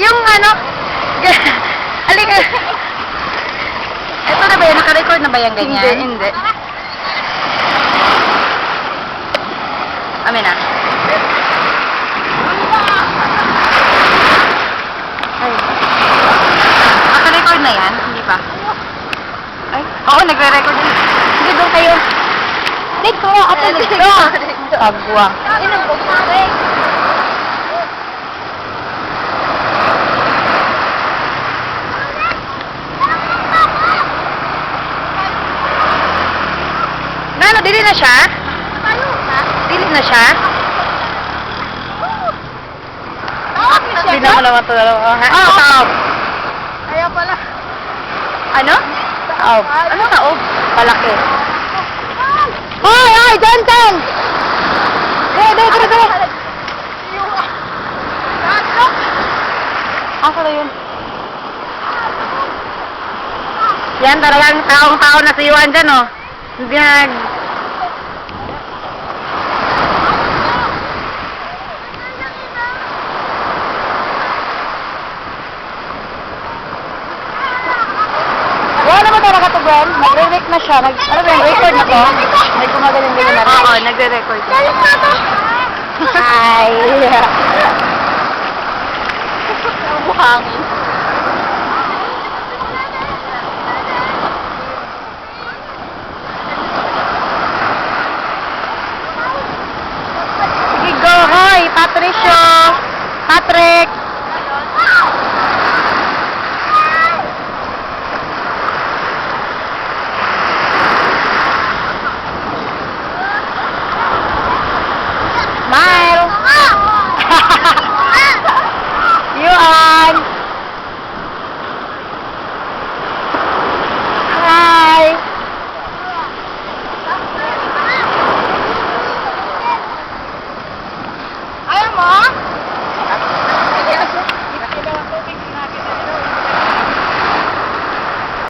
Yung ano, alin ito na ba yan? Naka-record na ba yan ganyan? Hindi. Amin na. Ay. Naka-record na yan? Hindi pa. Ay, oo, nagre-record din. Sige, doon kayo. Dito, ato dito. Tagwa. Ay, nag-record. Nano, dili na siya? Dili na siya? Hindi naman naman ito dalawa. Ah, taob. Ayaw pala. Ano? Taob. Ano taob? Palaki. Hoy, hoy, Jantan! Dre. Asa na yun? Yan talagang taong-tao na si Juan dyan, oh. Hindi nag... Wala naman talaga to, Gwen. Nag-re-rec na siya. Ano ba yung record na to? May gumagaling-galing na rin. Oo, nagre-record. Hi! Buhangin. Sige, go, hoy! Patricio! Patrick! Smile! Yuan! Hi! Ayaw mo?